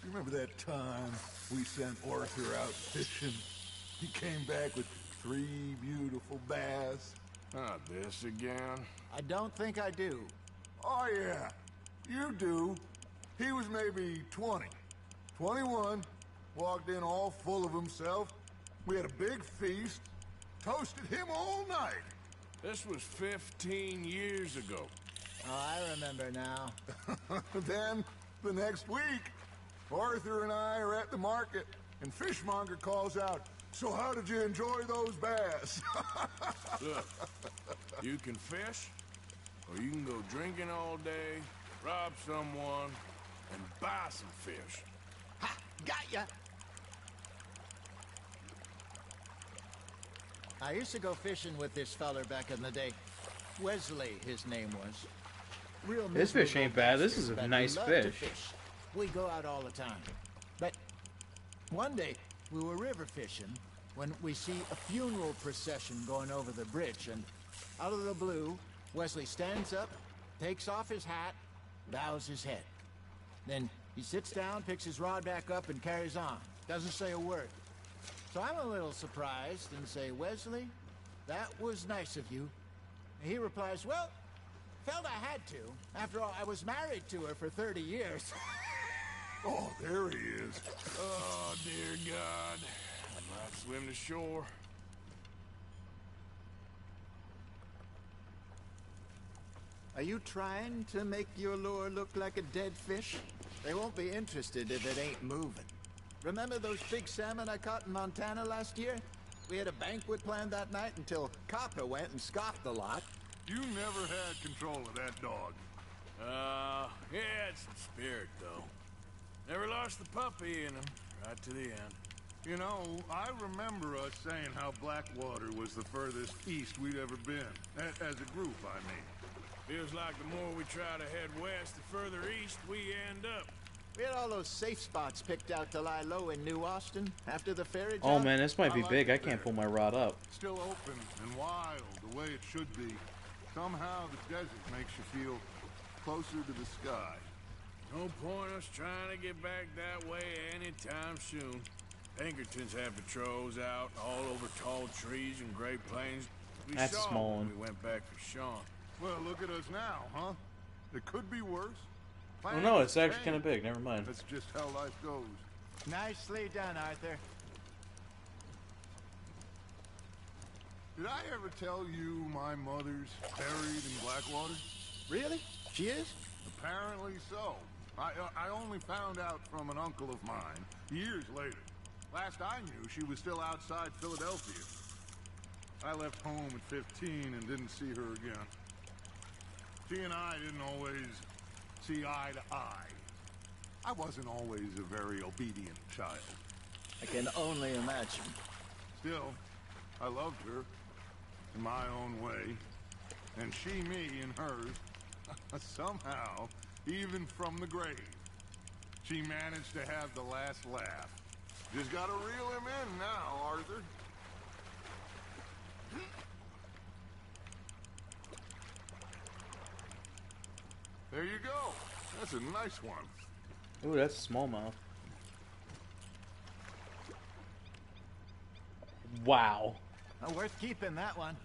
remember that time we sent Arthur out fishing? He came back with 3 beautiful bass. Not this again. I don't think I do. Oh, yeah. You do. He was maybe 20. 21. Walked in all full of himself. We had a big feast. Toasted him all night. This was 15 years ago. Oh, I remember now. Then, the next week, Arthur and I are at the market, and Fishmonger calls out, "So how did you enjoy those bass?" Look, you can fish, or you can go drinking all day, rob someone, and buy some fish. Ha! Got ya! I used to go fishing with this feller back in the day. Wesley, his name was. Real This fish ain't bad. This is a bastard, but nice he loved to fish. We go out all the time. But one day, we were river fishing when we see a funeral procession going over the bridge, and out of the blue, Wesley stands up, takes off his hat, bows his head. Then he sits down, picks his rod back up, and carries on. Doesn't say a word. So I'm a little surprised and say, "Wesley, that was nice of you." And he replies, "Well, felt I had to. After all, I was married to her for 30 years. Oh, there he is. Oh, dear God. I might swim to shore. Are you trying to make your lure look like a dead fish? They won't be interested if it ain't moving. Remember those big salmon I caught in Montana last year? We had a banquet planned that night until Copper went and scoffed the lot. You never had control of that dog. He had some spirit, though. Never lost the puppy in him, right to the end. You know, I remember us saying how Blackwater was the furthest east we'd ever been. As a group, I mean. Feels like the more we try to head west, the further east we end up. We had all those safe spots picked out to lie low in New Austin after the ferry job. Oh man, this might be I like big. I it can't there. pull my rod up. Still open and wild, the way it should be. Somehow the desert makes you feel closer to the sky. No point us trying to get back that way anytime soon. Pinkertons had patrols out all over tall trees and Great Plains. We That's a saw small when one. we went back for Sean. Well, look at us now, huh? It could be worse. Oh no, it's actually kind of big. Never mind. That's just how life goes. Nicely done, Arthur. Did I ever tell you my mother's buried in Blackwater? Really? She is? Apparently so. I only found out from an uncle of mine years later. Last I knew, she was still outside Philadelphia. I left home at 15 and didn't see her again. She and I didn't always see eye to eye. I wasn't always a very obedient child. I can only imagine. Still, I loved her in my own way, and she me in hers. Somehow, even from the grave, she managed to have the last laugh. Just gotta reel him in now, Arthur. There you go. That's a nice one. Ooh, that's a smallmouth. Wow. Oh, worth keeping, that one.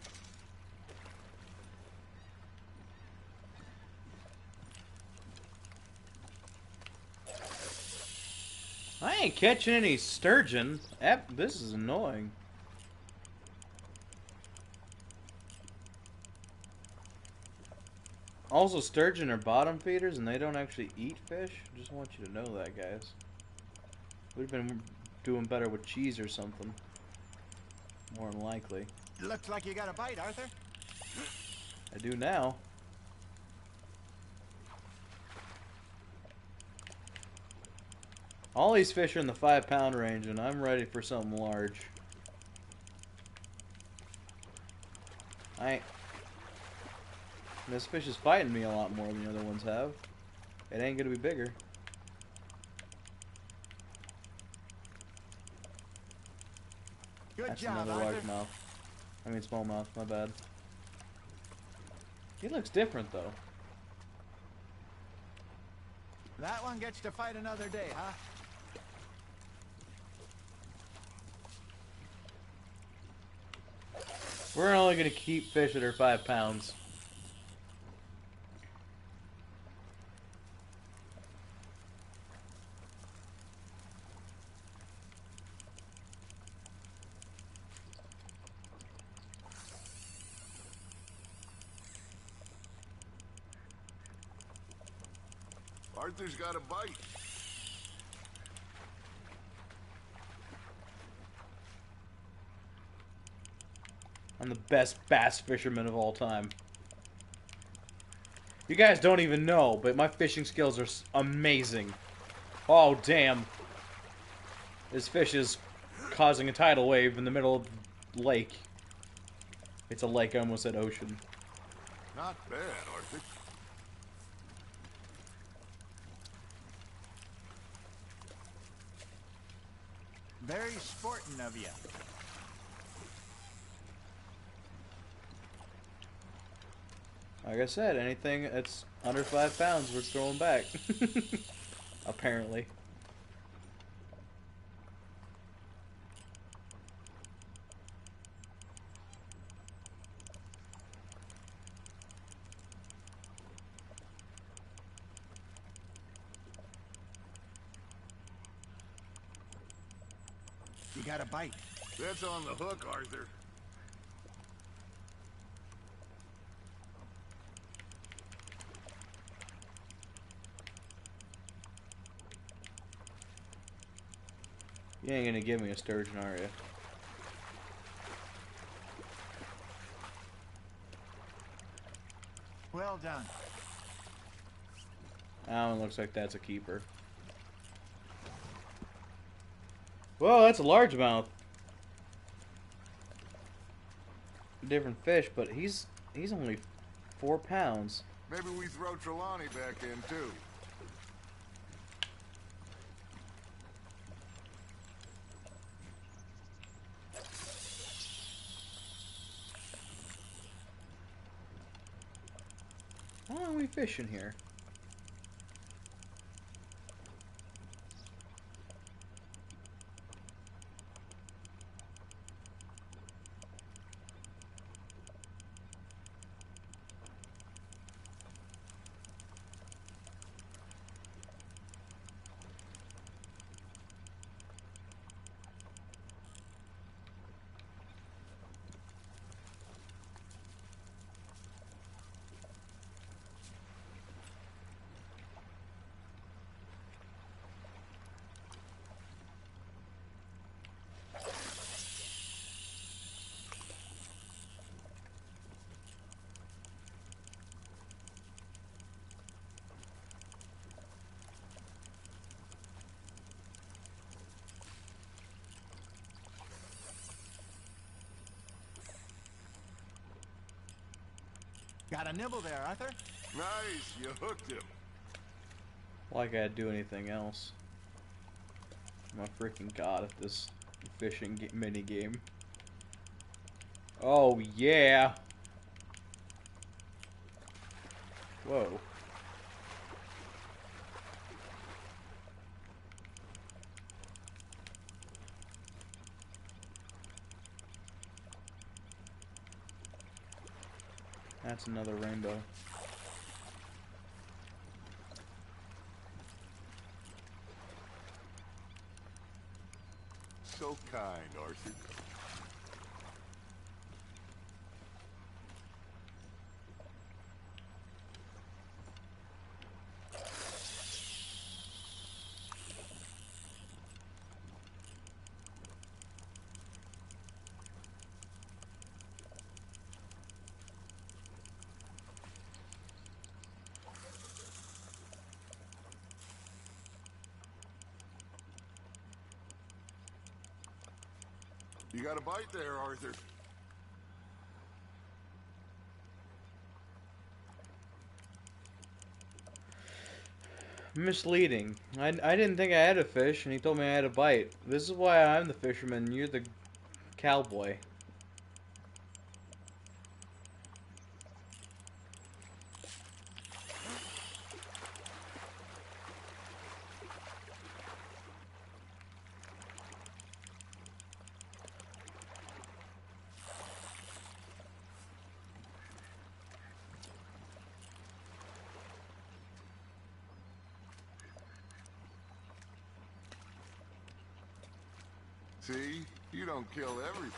I ain't catching any sturgeon. This is annoying. Also, sturgeon are bottom feeders, and they don't actually eat fish. Just want you to know that, guys. We've been doing better with cheese or something. More than likely. Looks like you got a bite, Arthur. I do now. All these fish are in the 5-pound range, and I'm ready for something large. This fish is fighting me a lot more than the other ones have. It ain't gonna be bigger. Good That's job, another Arthur. largemouth. I mean smallmouth, my bad. He looks different though. That one gets to fight another day, huh? We're only gonna keep fish that are 5 pounds. Arthur's got a bite. I'm the best bass fisherman of all time. You guys don't even know, but my fishing skills are amazing. Oh, damn. This fish is causing a tidal wave in the middle of the lake. It's a lake, I almost said ocean. Not bad, Arthur. Very sporting of you. Like I said, anything that's under 5 pounds, we're throwing back. Apparently. You got a bite. That's on the hook, Arthur. You ain't gonna give me a sturgeon, are you? Well done. That one looks like that's a keeper. Well, that's a largemouth. Different fish, but he's only 4 pounds. Maybe we throw Trelawney back in, too. How long are we fishing here? Got a nibble there, Arthur? Nice, you hooked him. Like I'd do anything else. I'm a freaking god at this fishing mini game. Oh yeah. Whoa. That's another rainbow. So kind, Arthur. You got a bite there, Arthur. Misleading. I didn't think I had a fish, and he told me I had a bite. This is why I'm the fisherman, you're the cowboy. See? You don't kill everything.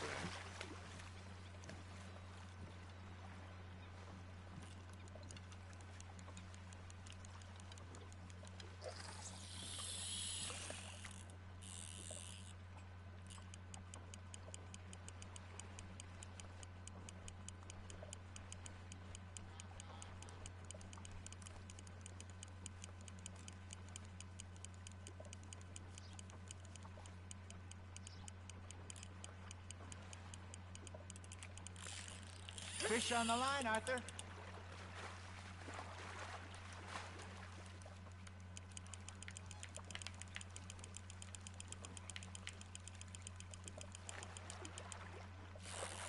Fish on the line, Arthur.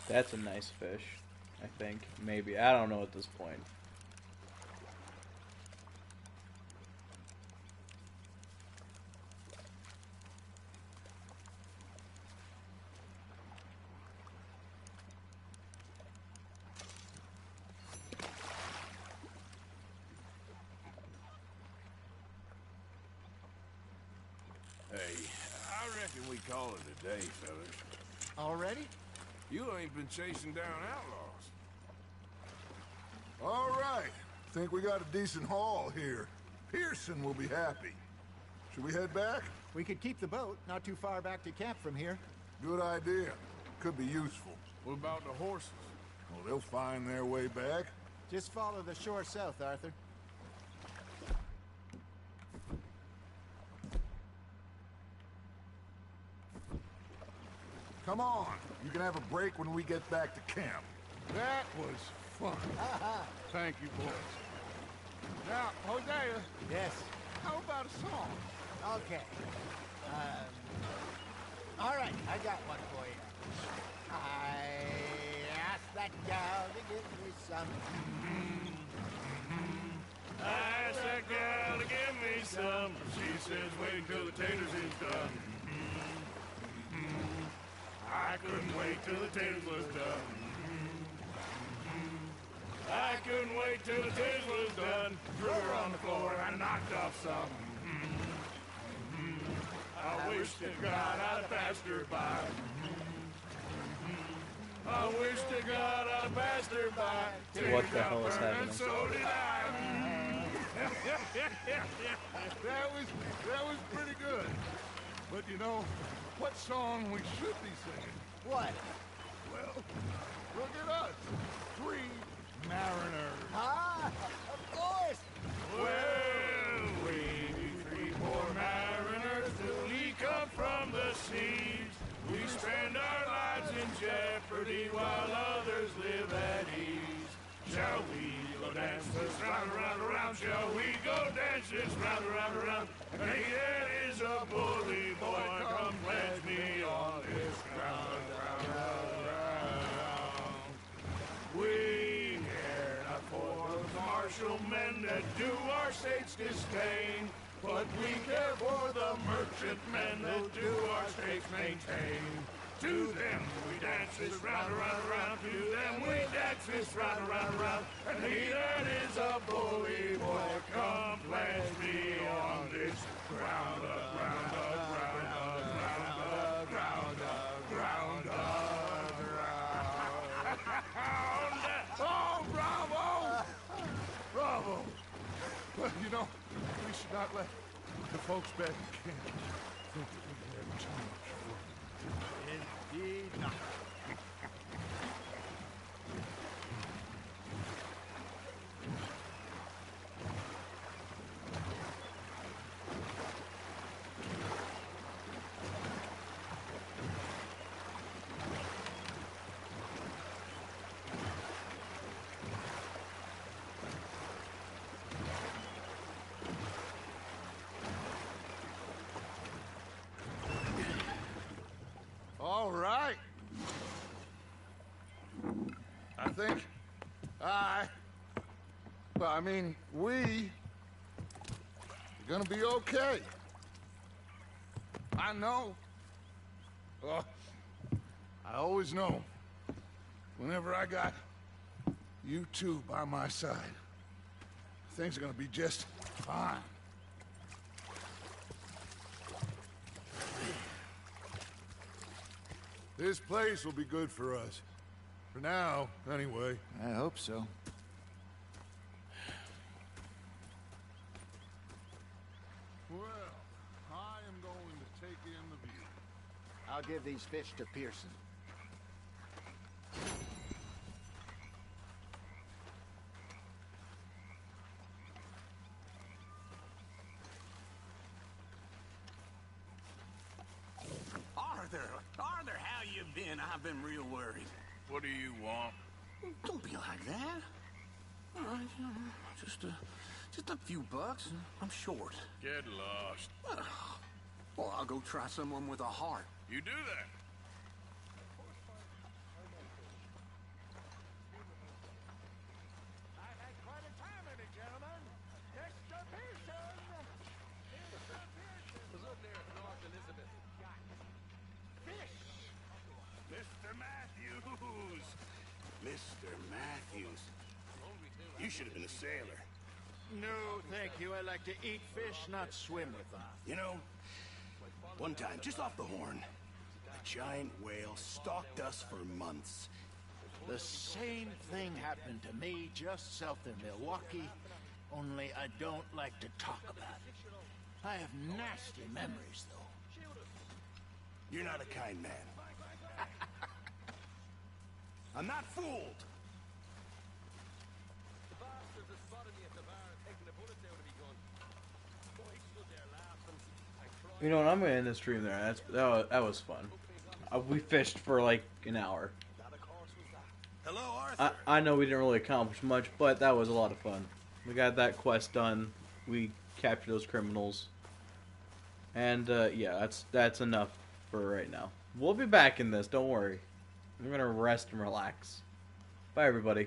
That's a nice fish, I think. Maybe. I don't know at this point. Hey, I reckon we call it a day, fellas. Already? You ain't been chasing down outlaws. All right. Think we got a decent haul here. Pearson will be happy. Should we head back? We could keep the boat not too far back to camp from here. Good idea. Could be useful. What about the horses? Well, they'll find their way back. Just follow the shore south, Arthur. Come on. You can have a break when we get back to camp. That was fun. Thank you, boys. Now, Hosea, Yes. how about a song? Okay. All right, I got one for you. I asked that gal to give me some. I asked that gal to give me some. She says wait till the taters is done. I couldn't wait till the taters was done. I couldn't wait till the taters was done. Threw her on the floor and I knocked off some. I wish to God I'd have passed her by. I wish to God I'd have passed her by. What the hell is And happening? so did I. That was pretty good. But you know, what song we should be singing? What? Well, look at us. 3 mariners. Ah, of course. Well, we be 3 poor mariners till we come from the seas. We spend our lives in jeopardy while others live at ease. Shall we go dance this round, around, around? Shall we go dance this round, around, around? Hey, that is a bully boy. Come pledge me on this ground, ground. We care not for the martial men that do our state's disdain, but we care for the merchant men that do our state's maintain. To them we dance this round, around, around. To them we dance this round, around, around. And he that is a bully boy, come pledge me on this ground, ground, ground, ground, ground, ground, ground. Oh, bravo! Bravo! Well, you know, we should not let the folks back in camp think that we have too much fun. Indeed not. All right. I think we are gonna be okay. I know. Oh, I always know. Whenever I got you two by my side, things are gonna be just fine. This place will be good for us. For now, anyway. I hope so. Well, I am going to take in the view. I'll give these fish to Pearson. Arthur, how you been? I've been real worried. What do you want? Don't be like that. All right, just a few bucks. I'm short. Get lost. Well, I'll go try someone with a heart. You do that. I had quite a time in it, gentlemen. Mr. Pearson! Mr. Pearson! Was up there at North Elizabeth. Fish! Mr. Matthews! Mr. Matthews. You should have been a sailor. No, thank you. I like to eat fish, not swim with them. You know, one time, just off the Horn, a giant whale stalked us for months. The same thing happened to me just south of Milwaukee, only I don't like to talk about it. I have nasty memories, though. You're not a kind man. I'm not fooled. You know what? I'm gonna end the stream there. That was fun. We fished for like an hour. Hello, Arthur. I know we didn't really accomplish much, but that was a lot of fun. We got that quest done. We captured those criminals, and yeah, that's enough for right now. We'll be back in this. Don't worry. I'm gonna rest and relax. Bye, everybody.